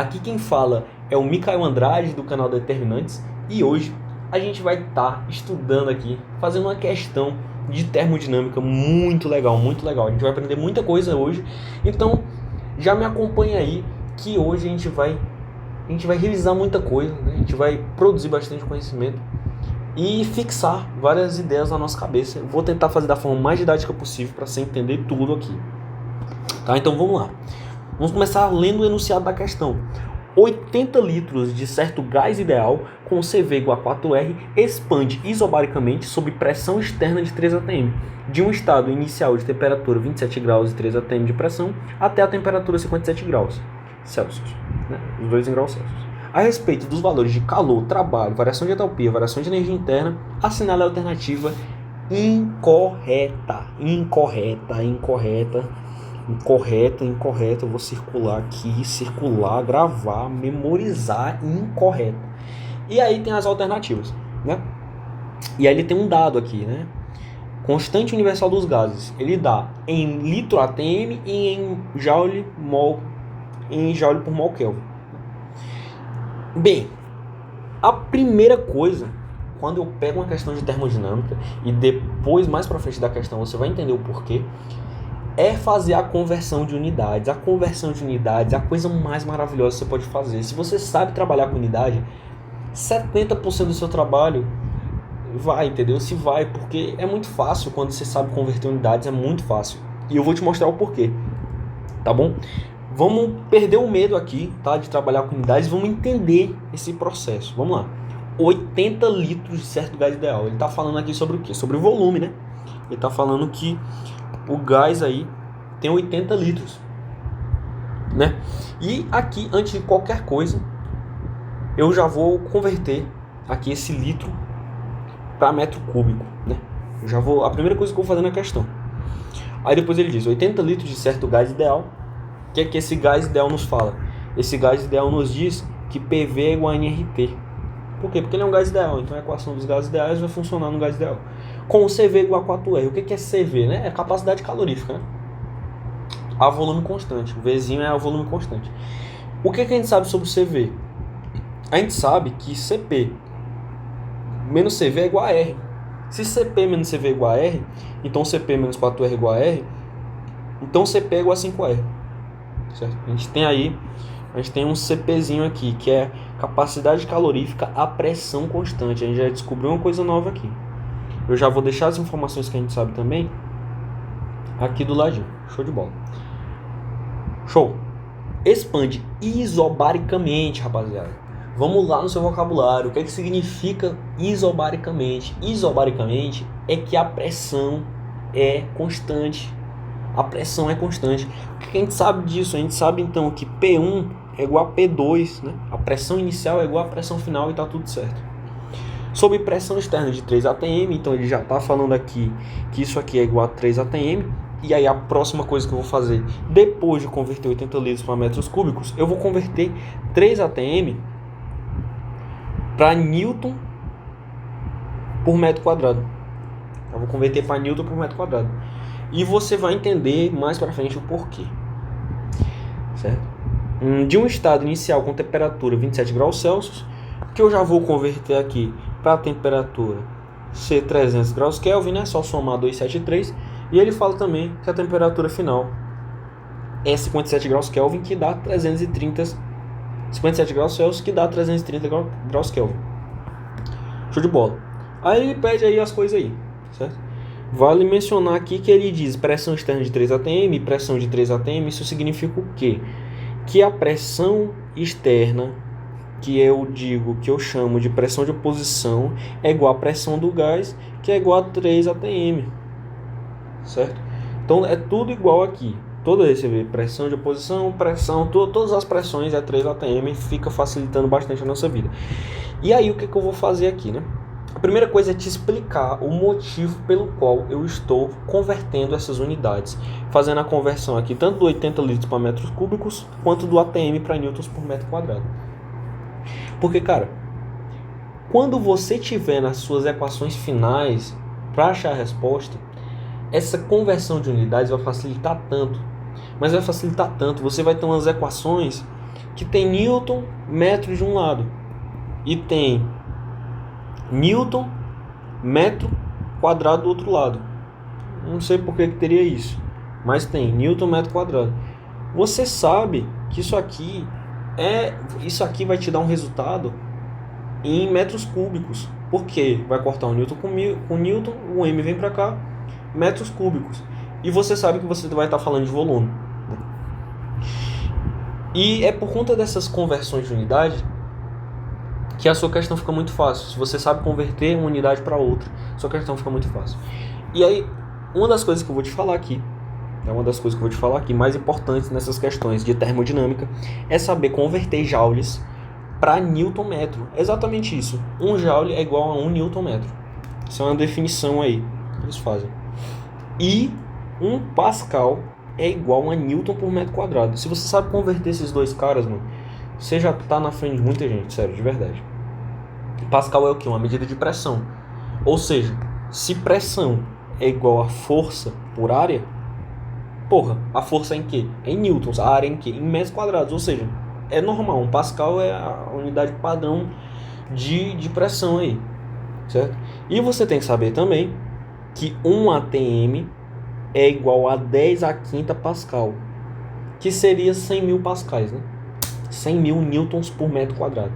Aqui quem fala é o Micael Andrade do canal Determinantes e hoje a gente vai estar estudando aqui, fazendo uma questão de termodinâmica muito legal, muito legal. A gente vai aprender muita coisa hoje, então já me acompanha aí que hoje a gente vai revisar muita coisa, né? A gente vai produzir bastante conhecimento e fixar várias ideias na nossa cabeça. Eu vou tentar fazer da forma mais didática possível para você entender tudo aqui. Tá? Então vamos lá. Vamos começar lendo o enunciado da questão. 80 litros de certo gás ideal com CV igual a 4R expande isobaricamente sob pressão externa de 3 atm, de um estado inicial de temperatura 27 graus e 3 atm de pressão até a temperatura 57 graus Celsius, né? Os 2 em graus Celsius. A respeito dos valores de calor, trabalho, variação de entalpia, variação de energia interna, assinale a alternativa incorreta. Incorreta. Eu vou circular aqui, gravar, memorizar, incorreto. E aí tem as alternativas, né? E aí ele tem um dado aqui, né? Constante universal dos gases, ele dá em litro atm e em joule por mol Kelvin. Bem, a primeira coisa, quando eu pego uma questão de termodinâmica e depois mais para frente da questão você vai entender o porquê, é fazer a conversão de unidades. A conversão de unidades é a coisa mais maravilhosa que você pode fazer. Se você sabe trabalhar com unidade, 70% do seu trabalho vai, entendeu? Se vai, porque é muito fácil quando você sabe converter unidades, é muito fácil. E eu vou te mostrar o porquê, tá bom? Vamos perder o medo aqui, tá? De trabalhar com unidades, vamos entender esse processo. Vamos lá. 80 litros de certo gás ideal. Ele está falando aqui sobre o quê? Sobre o volume, né? Ele está falando que o gás aí tem 80 litros, né? E aqui, antes de qualquer coisa, eu já vou converter aqui esse litro para metro cúbico, né? A primeira coisa que eu vou fazer na questão. Aí depois ele diz 80 litros de certo gás ideal. O que é que esse gás ideal nos fala? Esse gás ideal nos diz que PV é igual a nRT. Por quê? Porque ele é um gás ideal, então a equação dos gases ideais vai funcionar no gás ideal. Com o CV igual a 4R. O que é CV, né? É capacidade calorífica, né? A volume constante. O Vzinho é o volume constante. O que a gente sabe sobre o CV? A gente sabe que CP menos CV é igual a R. Se CP menos CV é igual a R, então CP menos 4R é igual a R, então CP é igual a 5R. Certo? A gente tem um CPzinho aqui, que é capacidade calorífica a pressão constante. A gente já descobriu uma coisa nova aqui. Eu já vou deixar as informações que a gente sabe também aqui do ladinho. Show de bola. Show. Expande isobaricamente, rapaziada. Vamos lá no seu vocabulário. O que é que significa isobaricamente? Isobaricamente é que a pressão é constante. A pressão é constante. O que a gente sabe disso? A gente sabe então que P1 é igual a P2, né? A pressão inicial é igual à pressão final e está tudo certo. Sob pressão externa de 3 atm, então ele já está falando aqui que isso aqui é igual a 3 atm. E aí a próxima coisa que eu vou fazer, depois de converter 80 litros para metros cúbicos, eu vou converter 3 atm para Newton por metro quadrado. Eu vou converter para Newton por metro quadrado. E você vai entender mais para frente o porquê. Certo? De um estado inicial com temperatura 27 graus Celsius, que eu já vou converter aqui para a temperatura ser 300 graus Kelvin, né? Só somar 273. E ele fala também que a temperatura final é 57 graus Kelvin, que dá 57 graus Celsius, que dá 330 graus Kelvin. Show de bola. Aí ele pede aí as coisas aí, certo? Vale mencionar aqui que ele diz pressão externa de 3 atm, pressão de 3 atm, isso significa o quê? Que a pressão externa, que eu chamo de pressão de oposição, é igual à pressão do gás, que é igual a 3 atm, certo? Então é tudo igual aqui. Toda esse pressão de oposição, todas as pressões é 3 atm, fica facilitando bastante a nossa vida. E aí o que eu vou fazer aqui, né? A primeira coisa é te explicar o motivo pelo qual eu estou convertendo essas unidades, fazendo a conversão aqui tanto do 80 litros para metros cúbicos, quanto do atm para newtons por metro quadrado. Porque, cara, quando você tiver nas suas equações finais para achar a resposta, essa conversão de unidades vai facilitar tanto, você vai ter umas equações que tem Newton, metro de um lado, e tem Newton, metro quadrado do outro lado. Não sei por que teria isso, mas tem Newton, metro quadrado. Você sabe que isso aqui vai te dar um resultado em metros cúbicos. Por quê? Vai cortar o Newton com Newton, o M vem para cá, metros cúbicos. E você sabe que você vai estar falando de volume. E é por conta dessas conversões de unidade que a sua questão fica muito fácil. Se você sabe converter uma unidade para outra, sua questão fica muito fácil. E aí, uma das coisas que eu vou te falar aqui, mais importantes nessas questões de termodinâmica, é saber converter joules para Newton metro. Exatamente isso. 1 joule é igual a 1 Newton metro. Isso é uma definição aí que eles fazem. E 1 Pascal é igual a Newton por metro quadrado. Se você sabe converter esses dois caras, mano, você já tá na frente de muita gente, sério, de verdade. Pascal é o quê? Uma medida de pressão. Ou seja, se pressão é igual a força por área, porra, a força é em quê? É em newtons, a área é em quê? Em metros quadrados, ou seja, é normal. 1 Pascal é a unidade padrão de pressão aí, certo? E você tem que saber também que 1 atm é igual a 10 a quinta Pascal, que seria 100 mil pascais, né? 100 mil newtons por metro quadrado.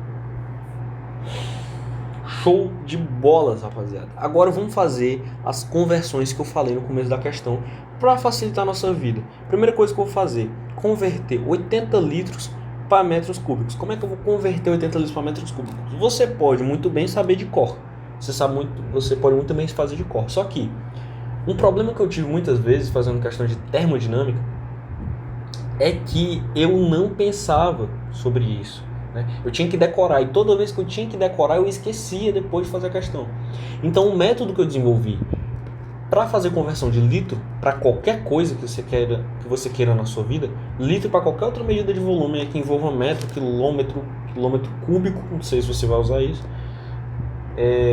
Show de bolas, rapaziada. Agora vamos fazer as conversões que eu falei no começo da questão para facilitar a nossa vida. Primeira coisa que eu vou fazer, converter 80 litros para metros cúbicos. Como é que eu vou converter 80 litros para metros cúbicos? Você pode muito bem saber de cor. Você pode muito bem fazer de cor. Só que um problema que eu tive muitas vezes fazendo questão de termodinâmica é que eu não pensava sobre isso, né? Eu tinha que decorar, e toda vez que eu tinha que decorar eu esquecia depois de fazer a questão. Então o método que eu desenvolvi para fazer conversão de litro para qualquer coisa que você queira na sua vida, litro para qualquer outra medida de volume que envolva metro, quilômetro cúbico, não sei se você vai usar isso,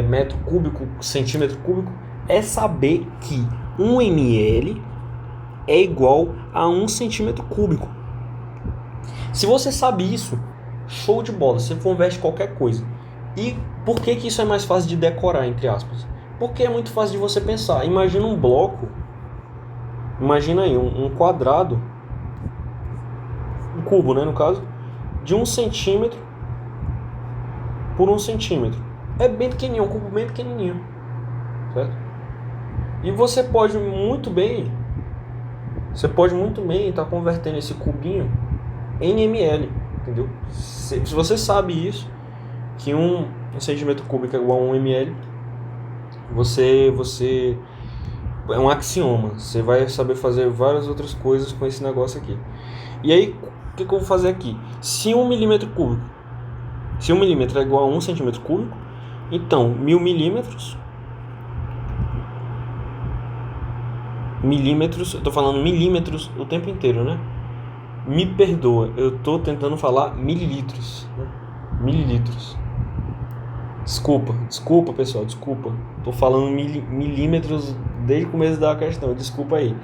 metro cúbico, centímetro cúbico, é saber que 1 ml é igual a 1 centímetro cúbico. Se você sabe isso, show de bola, você converte qualquer coisa. E por que isso é mais fácil de decorar, entre aspas? Porque é muito fácil de você pensar. Imagina um bloco, imagina aí um quadrado, um cubo, né, no caso, de 1 centímetro por 1 centímetro. É bem pequenininho, um cubo bem pequenininho, certo? E você pode muito bem estar convertendo esse cubinho em ml, entendeu? Se você sabe isso, que 1 centímetro cúbico é igual a 1 ml, você é um axioma. Você vai saber fazer várias outras coisas com esse negócio aqui. E aí, o que eu vou fazer aqui? Se 1 milímetro é igual a 1 centímetro cúbico, então 1000 milímetros, eu tô falando milímetros o tempo inteiro, né? Me perdoa, eu tô tentando falar mililitros, né? Mililitros. Desculpa pessoal, desculpa. Tô falando milímetros desde o começo da questão, desculpa aí.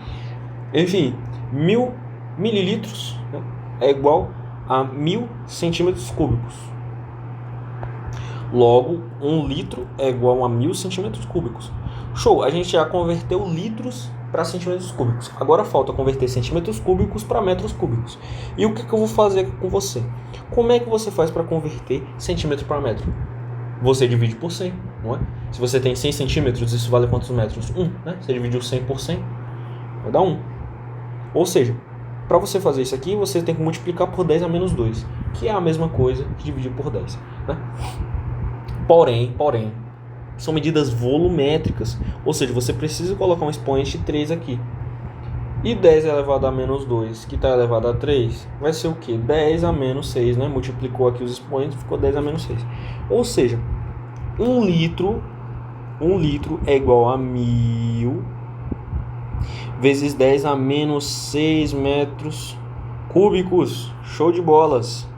Enfim, 1000 mililitros, né, é igual a 1000 centímetros cúbicos. Logo, 1 litro é igual a 1000 centímetros cúbicos. Show, a gente já converteu litros para centímetros cúbicos. Agora falta converter centímetros cúbicos para metros cúbicos. E o que eu vou fazer com você? Como é que você faz para converter centímetro para metro? Você divide por 100, não é? Se você tem 100 centímetros, isso vale quantos metros? 1, né? Você dividiu 100 por 100, vai dar 1. Ou seja, para você fazer isso aqui, você tem que multiplicar por 10 a menos 2, que é a mesma coisa que dividir por 10, né? Porém, são medidas volumétricas, ou seja, você precisa colocar um expoente 3 aqui. E 10 elevado a menos 2, que está elevado a 3, vai ser o quê? 10 a menos 6, né? Multiplicou aqui os expoentes, ficou 10 a menos 6. Ou seja, 1 litro é igual a 1000 vezes 10 a menos 6 metros cúbicos. Show de bolas!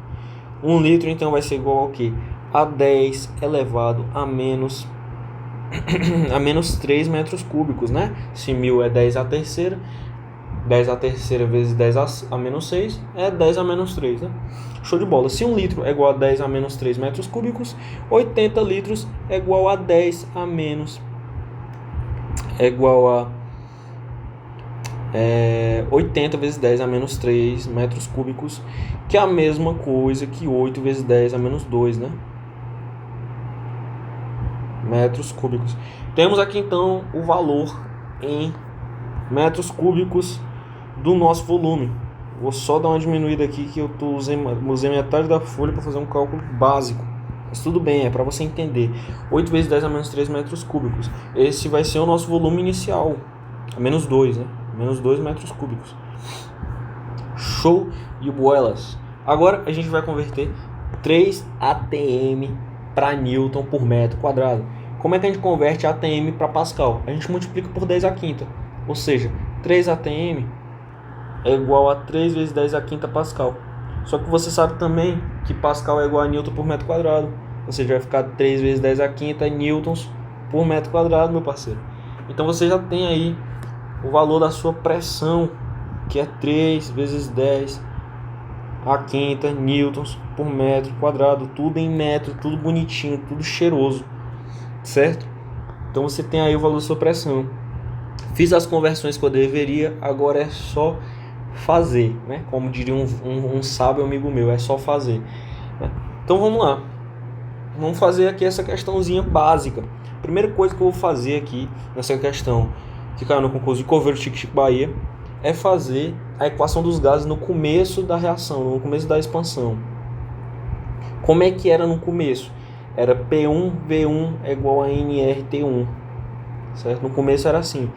1 litro então vai ser igual ao quê? A 10 elevado a menos 3 metros cúbicos, né? Se 1000 é 10 a terceira, 10 a terceira vezes 10 a menos 6 é 10 a menos 3, né? Show de bola. Se 1 litro é igual a 10 a menos 3 metros cúbicos, 80 litros é igual a 10 a menos... É igual a 80 vezes 10 a menos 3 metros cúbicos, que é a mesma coisa que 8 vezes 10 a menos 2, né? Metros cúbicos. Temos aqui então o valor em metros cúbicos do nosso volume. Vou só dar uma diminuída aqui que eu usei metade da folha para fazer um cálculo básico. Mas tudo bem, é para você entender. 8 vezes 10 a menos 3 metros cúbicos. Esse vai ser o nosso volume inicial. A menos 2, né? Menos 2 metros cúbicos. Show de bolas. Agora a gente vai converter 3 atm para Newton por metro quadrado. Como é que a gente converte atm para Pascal? A gente multiplica por 10 à quinta. Ou seja, 3 atm é igual a 3 vezes 10 à quinta Pascal. Só que você sabe também que Pascal é igual a Newton por metro quadrado. Ou seja, vai ficar 3 vezes 10 à quinta newtons por metro quadrado, meu parceiro. Então você já tem aí o valor da sua pressão, que é 3 vezes 10 à quinta newtons por metro quadrado. Tudo em metro, tudo bonitinho, tudo cheiroso, certo? Então você tem aí o valor da sua pressão. Fiz as conversões que eu deveria, agora é só fazer, né? Como diria um sábio amigo meu, é só fazer, né? Então vamos lá, vamos fazer aqui essa questãozinha básica. Primeira coisa que eu vou fazer aqui nessa questão que caiu no concurso de Coveiro Chico Bahia é fazer a equação dos gases no começo da reação, no começo da expansão. Como é que era no começo? Era P1V1 é igual a nRT1, certo? No começo era assim.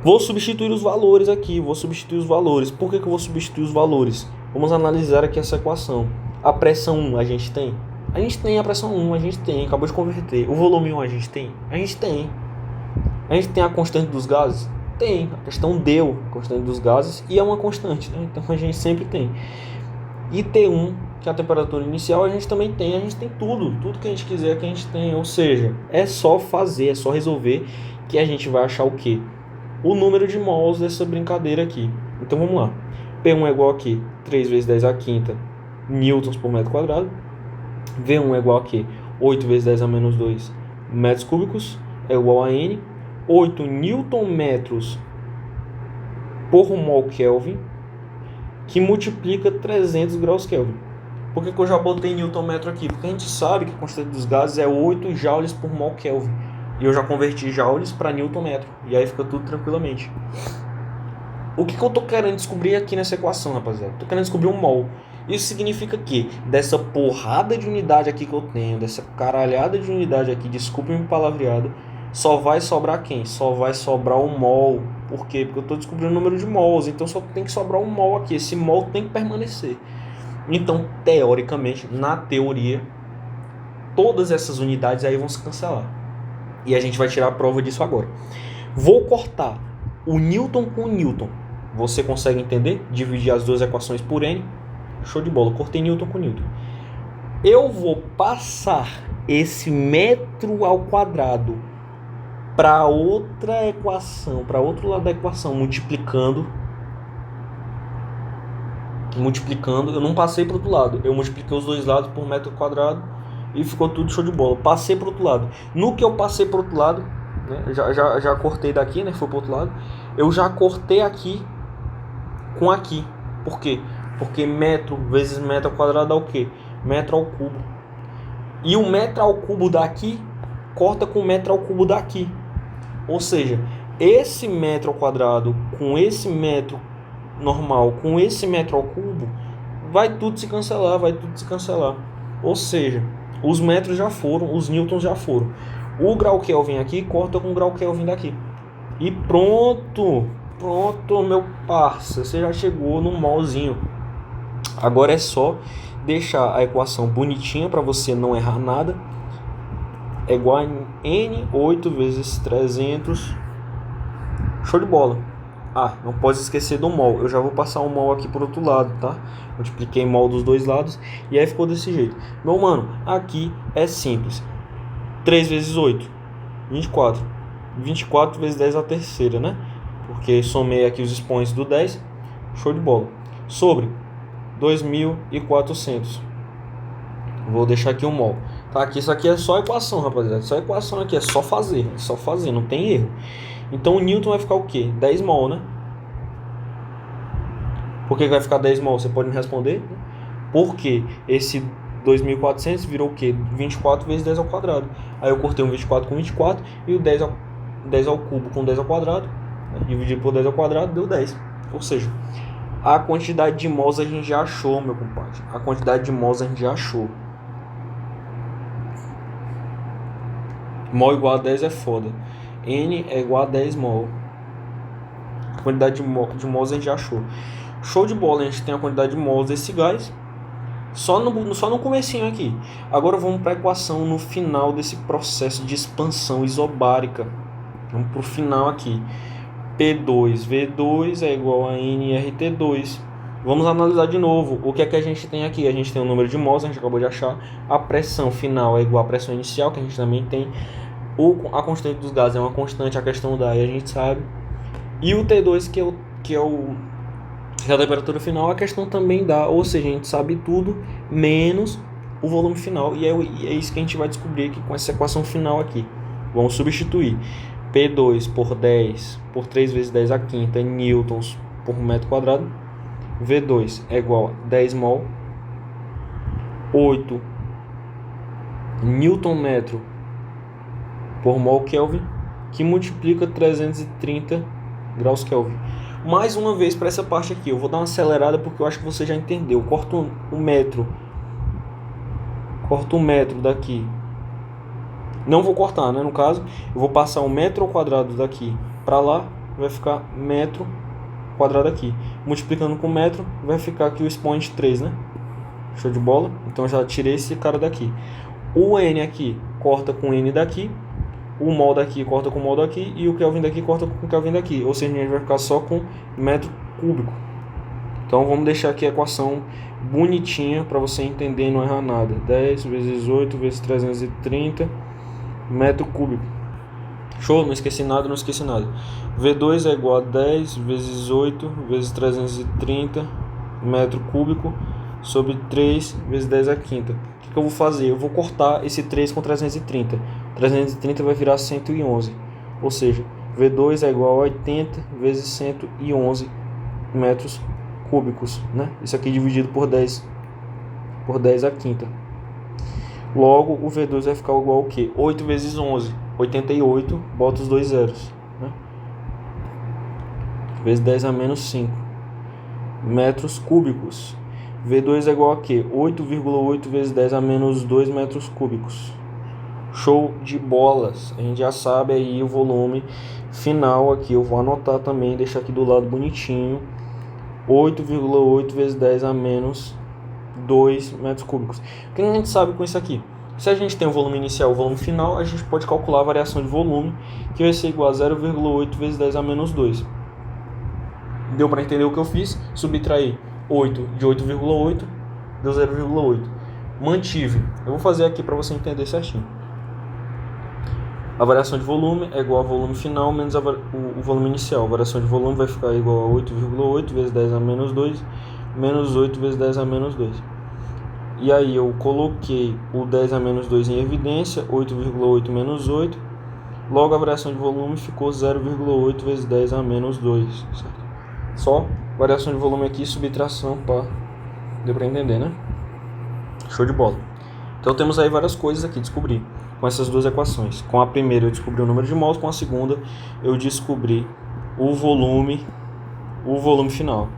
Vou substituir os valores aqui, Por que eu vou substituir os valores? Vamos analisar aqui essa equação. A pressão 1 a gente tem? A gente tem a pressão 1, a gente tem, acabou de converter. O volume 1 a gente tem? A gente tem. A gente tem a constante dos gases? Tem. A questão deu a constante dos gases e é uma constante, né? Então a gente sempre tem. E T1, que é a temperatura inicial, a gente também tem. A gente tem tudo que a gente quiser que a gente tem. Ou seja, é só fazer, é só resolver que a gente vai achar o quê? O número de mols dessa brincadeira aqui. Então vamos lá. P1 é igual a quê? 3 vezes 10 à quinta newtons por metro quadrado. V1 é igual a quê? 8 vezes 10 a menos 2 metros cúbicos é igual a N. 8 newton metros por mol Kelvin, que multiplica 300 graus Kelvin. Por que eu já botei newton metro aqui? Porque a gente sabe que a constante dos gases é 8 joules por mol Kelvin. E eu já converti joules para newton metro. E aí fica tudo tranquilamente. O que eu estou querendo descobrir aqui nessa equação, rapaziada? Estou querendo descobrir um mol. Isso significa que dessa porrada de unidade aqui que eu tenho, dessa caralhada de unidade aqui, desculpem o palavreado, só vai sobrar quem? Só vai sobrar um mol. Por quê? Porque eu estou descobrindo o número de mols. Então só tem que sobrar um mol aqui. Esse mol tem que permanecer. Então, teoricamente, na teoria, todas essas unidades aí vão se cancelar. E a gente vai tirar a prova disso agora. Vou cortar o newton com o newton. Você consegue entender? Dividir as duas equações por N. Show de bola. Cortei newton com newton. Eu vou passar esse metro ao quadrado para outra equação, para outro lado da equação, multiplicando. Eu não passei para o outro lado. Eu multipliquei os dois lados por metro quadrado. E ficou tudo show de bola. Passei para o outro lado. No que eu passei para o outro lado, né, já cortei daqui, né? Foi para o outro lado. Eu já cortei aqui com aqui. Por quê? Porque metro vezes metro ao quadrado dá o quê? Metro ao cubo. E o metro ao cubo daqui corta com o metro ao cubo daqui. Ou seja, esse metro ao quadrado com esse metro normal com esse metro ao cubo, vai tudo se cancelar. Ou seja, os metros já foram, os newtons já foram. O grau Kelvin aqui corta com o grau Kelvin daqui. E pronto, meu parça, você já chegou no molzinho. Agora é só deixar a equação bonitinha para você não errar nada. É igual a N8 vezes 300. Show de bola. Ah, não pode esquecer do mol. Eu já vou passar um mol aqui por outro lado, tá? Multipliquei mol dos dois lados e aí ficou desse jeito. Meu mano, aqui é simples. 3 vezes 8, 24. 24 vezes 10 a terceira, né? porque somei aqui os expoentes do 10, show de bola. Sobre 2.400, vou deixar aqui um mol. Tá, aqui, isso aqui é só equação, rapaziada, só equação aqui, é só fazer, não tem erro. Então o Newton vai ficar o quê? 10 mol, né? Por que vai ficar 10 mol? Você pode me responder? Porque esse 2.400 virou o quê? 24 vezes 10 ao quadrado. Aí eu cortei um 24 com 24 e o 10 ao cubo com 10 ao quadrado, né? Dividido por 10 ao quadrado deu 10. Ou seja, a quantidade de mols a gente já achou, meu compadre. A quantidade de mols a gente já achou. Mol igual a 10 é foda. N é igual a 10 mol. A quantidade de mols a gente já achou. Show de bola, a gente tem a quantidade de mols desse gás. Só no comecinho aqui. Agora vamos para a equação no final desse processo de expansão isobárica. Vamos para o final aqui. P2V2 é igual a nRT2. Vamos analisar de novo. O que é que a gente tem aqui? A gente tem o número de mols, a gente acabou de achar. A pressão final é igual à pressão inicial, que a gente também tem. A constante dos gases é uma constante, a questão da aí a gente sabe. E o T2, que é a temperatura final, a questão também dá. Ou seja, a gente sabe tudo, menos o volume final. E é isso que a gente vai descobrir aqui com essa equação final aqui. Vamos substituir P2 por 10, por 3 vezes 10 à quinta, newtons por metro quadrado. V2 é igual a 10 mol, 8 newton metro por mol Kelvin, que multiplica 330 graus Kelvin. Mais uma vez para essa parte aqui, eu vou dar uma acelerada porque eu acho que você já entendeu. Corto o metro daqui. Não vou cortar, né? No caso, eu vou passar 1 metro ao quadrado daqui para lá, vai ficar metro quadrado aqui. Multiplicando com metro, vai ficar aqui o expoente 3, né? Show de bola? Então já tirei esse cara daqui. O N aqui corta com N daqui. O mol daqui corta com o mol daqui. E o Kelvin daqui corta com o Kelvin daqui. Ou seja, a gente vai ficar só com metro cúbico. Então vamos deixar aqui a equação bonitinha para você entender e não errar nada. 10 vezes 8 vezes 330 metro cúbico. Show? Não esqueci nada, V2 é igual a 10 vezes 8 vezes 330 metro cúbico sobre 3 vezes 10 à quinta. O que eu vou fazer? Eu vou cortar esse 3 com 330. 330 vai virar 111. Ou seja, V2 é igual a 80 vezes 111 metros cúbicos, né? Isso aqui dividido por 10 à quinta. Logo, o V2 vai ficar igual ao quê? 8 vezes 11, 88, bota os dois zeros, né? Vezes 10 a menos 5 metros cúbicos. V2 é igual a quê? 8,8 vezes 10 a menos 2 metros cúbicos. Show de bolas. A gente já sabe aí o volume final aqui. Eu vou anotar também, deixar aqui do lado bonitinho. 8,8 vezes 10 a menos 2 metros cúbicos. O que a gente sabe com isso aqui? Se a gente tem o volume inicial e o volume final, a gente pode calcular a variação de volume, que vai ser igual a 0,8 vezes 10 a menos 2. Deu para entender o que eu fiz? Subtrair 8 de 8,8, deu 0,8. Mantive. Eu vou fazer aqui para você entender certinho. A variação de volume é igual ao volume final menos o volume inicial. A variação de volume vai ficar igual a 8,8 vezes 10 a menos 2, menos 8 vezes 10 a menos 2. E aí eu coloquei o 10 a menos 2 em evidência, 8,8 menos 8. Logo a variação de volume ficou 0,8 vezes 10 a menos 2. Certo? Só variação de volume aqui, subtração, pá. Deu para entender, né? Show de bola. Então temos aí várias coisas aqui, descobri com essas duas equações. Com a primeira eu descobri o número de mols, com a segunda eu descobri o volume final.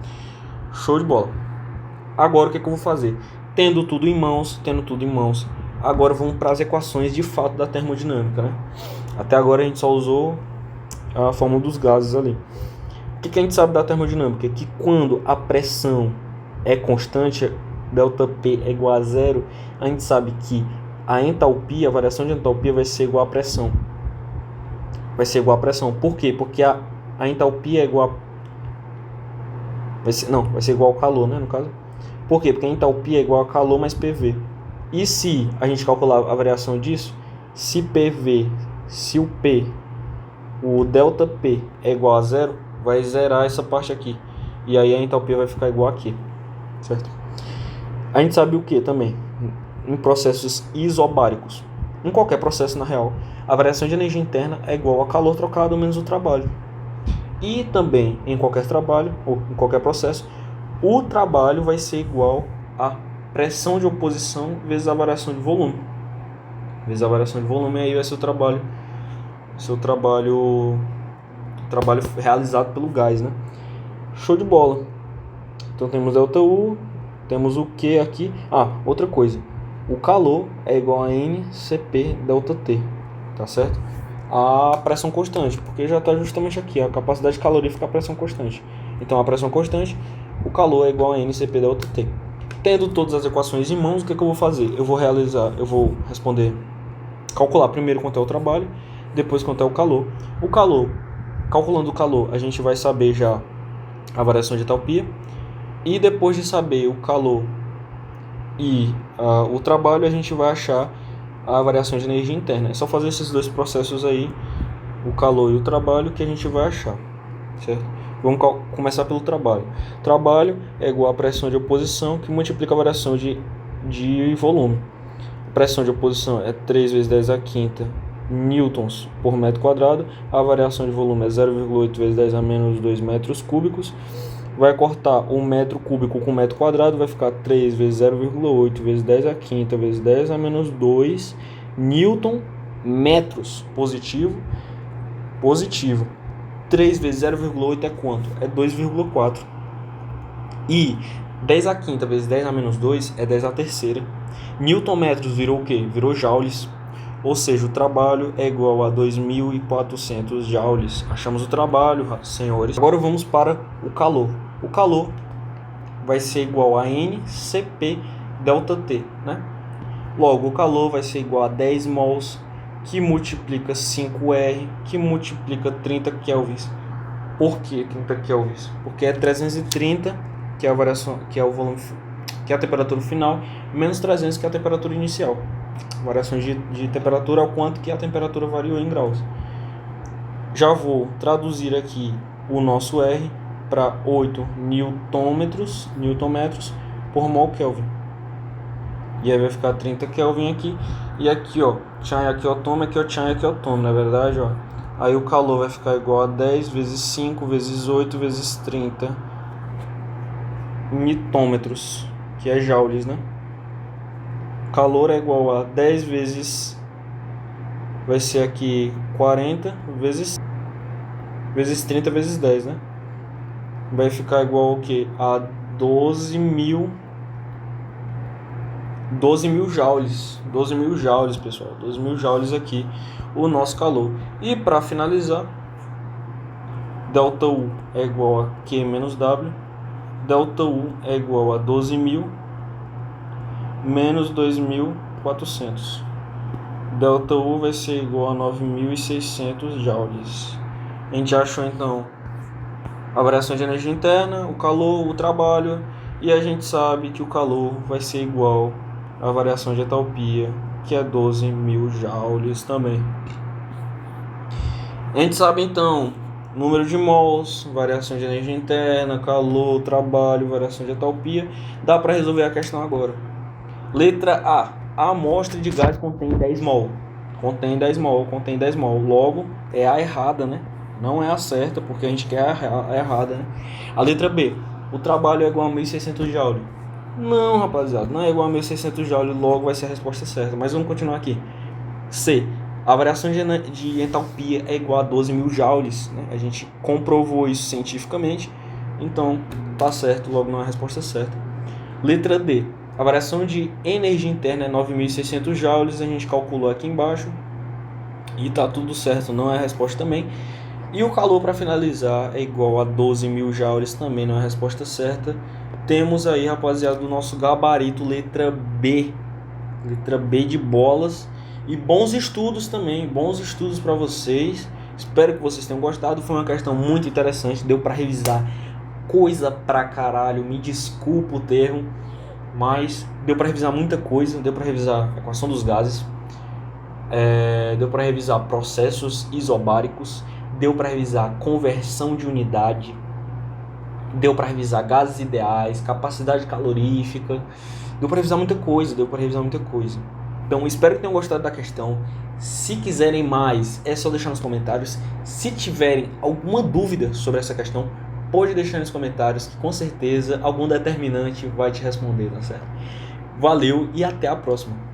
Show de bola. Agora o que eu vou fazer? Tendo tudo em mãos, agora vamos para as equações de fato da termodinâmica, né? Até agora a gente só usou a fórmula dos gases ali. O que a gente sabe da termodinâmica? Que quando a pressão é constante, ΔP é igual a zero, a gente sabe que a entalpia, a variação de entalpia vai ser igual à pressão. Vai ser igual à pressão. Por quê? Porque a entalpia é igual a... vai ser igual ao calor, né, no caso. Por quê? Porque a entalpia é igual a calor mais PV. E se a gente calcular a variação disso, se o ΔP é igual a zero, vai zerar essa parte aqui. E aí a entalpia vai ficar igual aqui, certo? A gente sabe o que também? Em processos isobáricos. Em qualquer processo, na real, a variação de energia interna é igual a calor trocado menos o trabalho. E também, em qualquer trabalho, ou em qualquer processo, o trabalho vai ser igual a pressão de oposição vezes a variação de volume. Vezes a variação de volume, aí vai ser o trabalho realizado pelo gás, né? Show de bola. Então temos ΔU, temos o Q aqui. Outra coisa. O calor é igual a NCP ΔT, tá certo? A pressão constante, porque já está justamente aqui, a capacidade calorífica, a pressão constante. Então a pressão constante, o calor é igual a NCP ΔT. Tendo todas as equações em mãos, o que eu vou fazer? Eu vou calcular primeiro quanto é o trabalho, depois quanto é o calor. Calculando o calor, a gente vai saber já a variação de entalpia. E depois de saber o calor e o trabalho, a gente vai achar a variação de energia interna. É só fazer esses dois processos aí, o calor e o trabalho, que a gente vai achar, certo? Vamos começar pelo trabalho. Trabalho é igual a pressão de oposição que multiplica a variação de volume. A pressão de oposição é 3 vezes 10 a quinta newtons por metro quadrado. A variação de volume é 0,8 vezes 10 a menos 2 metros cúbicos. Vai cortar um metro cúbico com metro quadrado, vai ficar 3 vezes 0,8 vezes 10 a quinta vezes 10 a menos 2 newton metros positivo. 3 vezes 0,8 é quanto? É 2,4. E 10 a quinta vezes 10 a menos 2 é 10 a terceira. Newton metros virou o quê? Virou joules. Ou seja, o trabalho é igual a 2.400 joules. Achamos o trabalho, senhores. Agora vamos para o calor. O calor vai ser igual a NCP ΔT, né? Logo, o calor vai ser igual a 10 mols, que multiplica 5R, que multiplica 30 kelvins. Por que 30 kelvins? Porque é 330, que é a variação, que é o volume, que é a temperatura final, menos 300, que é a temperatura inicial. Variação de temperatura ao quanto que a temperatura variou em graus. Já vou traduzir aqui o nosso R para 8 newtonmetros por mol Kelvin. E aí vai ficar 30 Kelvin aqui. E aqui, ó, Chan aqui otômetro, aqui ó, Chan aqui otômetro, não é verdade, ó? Aí o calor vai ficar igual a 10 vezes 5 vezes 8 vezes 30 newtômetros, que é joules, né? Calor é igual a 10 vezes, vai ser aqui 40 vezes 30 vezes 10, né? Vai ficar igual ao que? A 12.000 joules. 12.000 joules, pessoal. 12.000 joules aqui, o nosso calor. E para finalizar, ΔU é igual a Q menos W. ΔU é igual a 12.000 menos 2.400. ΔU vai ser igual a 9.600 joules. A gente achou então a variação de energia interna, o calor, o trabalho, e a gente sabe que o calor vai ser igual à variação de entalpia, que é 12.000 joules também. A gente sabe então número de mols, variação de energia interna, calor, trabalho, variação de entalpia. Dá para resolver a questão agora. Letra A. A amostra de gás contém 10 mol. Contém 10 mol. Logo, é a errada, né? Não é a certa, porque a gente quer a errada, né? A letra B. O trabalho é igual a 1.600 joules. Não, rapaziada. Não é igual a 1.600 joules. Logo vai ser a resposta certa. Mas vamos continuar aqui. C. A variação de entalpia é igual a 12.000 joules, né? A gente comprovou isso cientificamente. Então, tá certo. Logo não é a resposta certa. Letra D. A variação de energia interna é 9.600 joules. A gente calculou aqui embaixo. E tá tudo certo. Não é a resposta também. E o calor, para finalizar, é igual a 12.000 joules, também não é a resposta certa. Temos aí, rapaziada, o nosso gabarito, letra B. Letra B de bolas. E bons estudos também, bons estudos para vocês. Espero que vocês tenham gostado. Foi uma questão muito interessante, deu para revisar coisa pra caralho. Me desculpa o termo, mas deu para revisar muita coisa. Deu para revisar a equação dos gases. Deu para revisar processos isobáricos. deu para revisar conversão de unidade, deu para revisar gases ideais, capacidade calorífica, deu para revisar muita coisa, Então, espero que tenham gostado da questão. Se quiserem mais, é só deixar nos comentários. Se tiverem alguma dúvida sobre essa questão, pode deixar nos comentários, que com certeza algum determinante vai te responder, tá certo? Valeu e até a próxima!